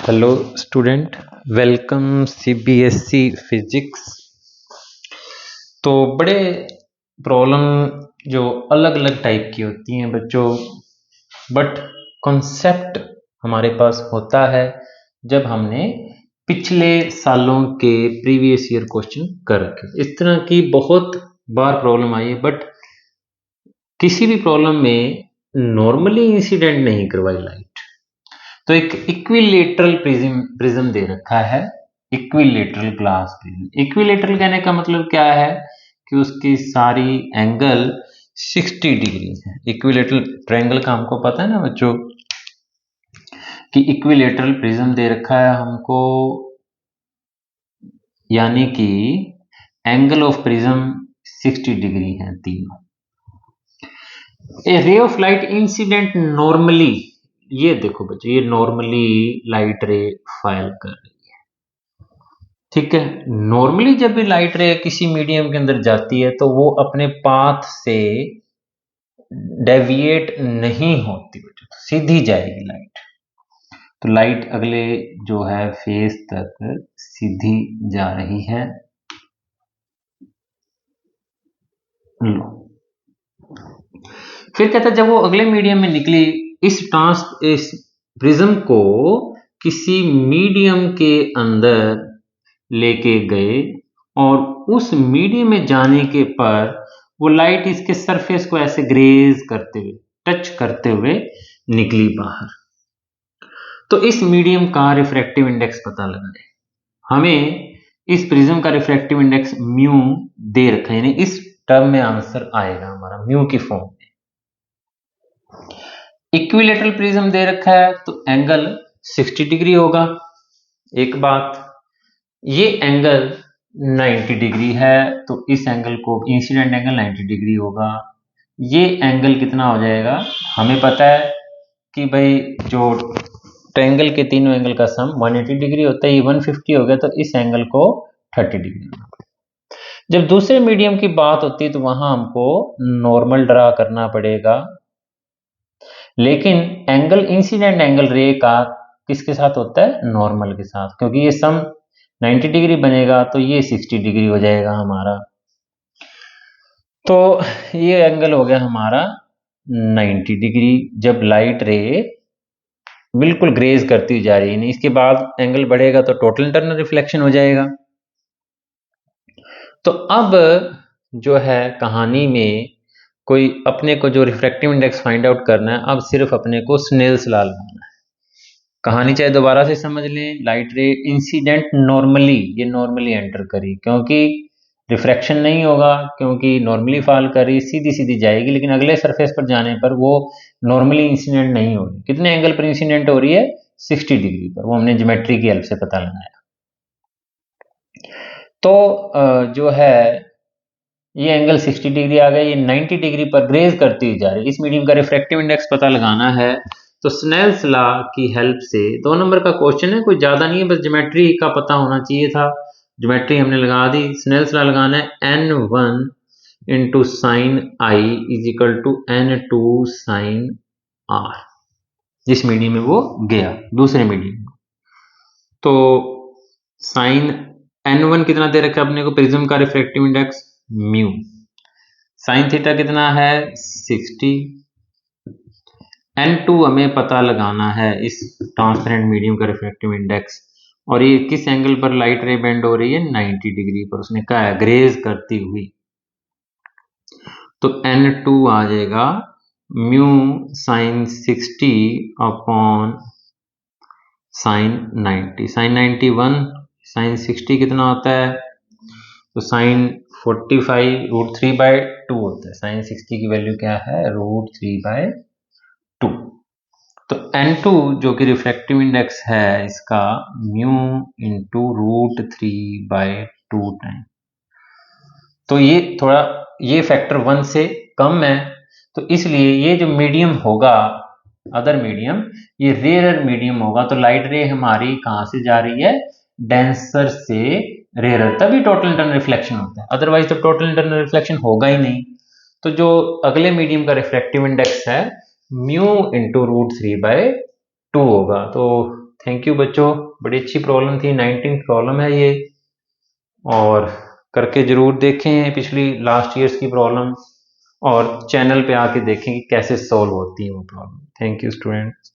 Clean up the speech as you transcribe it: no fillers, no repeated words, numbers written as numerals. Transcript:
Hello student, welcome CBSE physics. तो बड़े problem जो अलग अलग टाइप की होती हैं बच्चों, बट कॉन्सेप्ट हमारे पास होता है जब हमने पिछले सालों के प्रीवियस ईयर क्वेश्चन कर रखे। इस तरह की बहुत बार प्रॉब्लम आई है, बट किसी भी प्रॉब्लम में नॉर्मली इंसिडेंट नहीं करवाई लाइट। तो एक इक्विलेटरल प्रिज्म दे रखा है, इक्विलेटरल ग्लास प्रिज्म। इक्विलेटरल कहने का मतलब क्या है कि उसकी सारी एंगल 60 डिग्री है। इक्विलेटरल ट्रायंगल का हमको पता है ना बच्चों कि इक्विलेटरल प्रिज्म दे रखा है हमको, यानी कि एंगल ऑफ प्रिज्म 60 डिग्री है तीनों। ए ray of light incident normally, ये देखो बच्चों, ये नॉर्मली लाइट रे फाइल कर रही है, ठीक है। नॉर्मली जब भी लाइट रे किसी मीडियम के अंदर जाती है तो वो अपने पाथ से डेविएट नहीं होती बच्चों, तो सीधी जाएगी लाइट। तो लाइट अगले जो है फेस तक सीधी जा रही है। लो, फिर कहता है जब वो अगले मीडियम में निकली, इस प्रिज्म को किसी मीडियम के अंदर लेके गए और उस मीडियम में जाने के पर वो लाइट इसके सरफेस को ऐसे ग्रेज करते हुए, टच करते हुए निकली बाहर। तो इस मीडियम का रिफ्रैक्टिव इंडेक्स पता लगाए। हमें इस प्रिज्म का रिफ्रैक्टिव इंडेक्स म्यू दे रखा है, यानी इस टर्म में आंसर आएगा हमारा म्यू की फॉर्म में। इक्विलेटरल प्रिज्म दे रखा है तो एंगल 60 डिग्री होगा। एक बात, ये एंगल 90 डिग्री है तो इस एंगल को इंसिडेंट एंगल 90 डिग्री होगा। ये एंगल कितना हो जाएगा, हमें पता है कि भाई जो ट्रायंगल के तीनों एंगल का सम 180 डिग्री होता है, ये 150 हो गया, तो इस एंगल को 30 डिग्री होगा। जब दूसरे मीडियम की बात होती है तो वहां हमको नॉर्मल ड्रा करना पड़ेगा, लेकिन एंगल इंसिडेंट एंगल रे का किसके साथ होता है, नॉर्मल के साथ, क्योंकि ये सम 90 डिग्री बनेगा तो ये 60 डिग्री हो जाएगा हमारा। तो ये एंगल हो गया हमारा 90 डिग्री जब लाइट रे बिल्कुल ग्रेज करती जा रही है। इसके बाद एंगल बढ़ेगा तो टोटल इंटरनल रिफ्लेक्शन हो जाएगा। तो अब जो है कहानी में कोई अपने को जो रिफ्रैक्टिव इंडेक्स फाइंड आउट करना है, अब सिर्फ अपने को स्नेल्स लॉ लगाना है। कहानी चाहे दोबारा से समझ लें, लाइट रे इंसिडेंट नॉर्मली, ये नॉर्मली एंटर करी क्योंकि रिफ्रैक्शन नहीं होगा, क्योंकि नॉर्मली फॉल करी, सीधी सीधी जाएगी, लेकिन अगले सरफेस पर जाने पर वो नॉर्मली इंसिडेंट नहीं हो रही। कितने एंगल पर इंसिडेंट हो रही है, 60 डिग्री पर। वो हमने ज्योमेट्री की हेल्प से पता लगाया। तो जो है ये एंगल 60 डिग्री आ गया, ये 90 डिग्री पर ग्रेज करती हुई जा रही है। इस मीडियम का रिफ्रैक्टिव इंडेक्स पता लगाना है, तो स्नेल्स लॉ की हेल्प से 2 नंबर का क्वेश्चन है, कोई ज्यादा नहीं है, बस ज्योमेट्री का पता होना चाहिए था। ज्योमेट्री हमने लगा दी। स्नेल्स लॉ लगाना है, n1 into sine I is equal to n2 sine r। जिस मीडियम में वो गया, दूसरे मीडियम में, तो साइन n1 कितना दे रखा है अपने को, प्रिज्म का refractive index mu. Sine theta कितना है, 60। n2 हमें पता लगाना है, इस ट्रांसपेरेंट मीडियम का रिफ्रैक्टिव इंडेक्स, और ये किस एंगल पर लाइट रे बेंड हो रही है, 90 डिग्री पर। उसने कहा है ग्रेज करती हुई, तो n2 आ जाएगा mu sine 60 upon sine 90। Sine 91 sine 60 कितना होता है, तो साइन 45 √3/2 होता है। साइन 60 की वैल्यू क्या है, √3/2। तो n2 जो कि रिफ्रैक्टिव इंडेक्स है इसका, म्यू इंटू √3/2 टाइम। तो ये थोड़ा, ये फैक्टर 1 से कम है, तो इसलिए ये जो मीडियम होगा, अदर मीडियम, ये रेयर मीडियम होगा। तो लाइट रे हमारी कहां से जा रही है, डेंसर से रेयर, तभी टोटल इंटरनल रिफ्लेक्शन होता है, अदरवाइज तो टोटल इंटरनल रिफ्लेक्शन होगा ही नहीं। तो जो अगले मीडियम का रिफ्रैक्टिव इंडेक्स है म्यू इंटू √3/2 होगा। तो थैंक यू बच्चों, बड़ी अच्छी प्रॉब्लम थी, 19 प्रॉब्लम है ये, और करके ज़रूर देखें पिछली लास्ट ईयर्स की प्रॉब्लम, और चैनल पे आके देखें कि कैसे सॉल्व होती है वो प्रॉब्लम। Thank you student.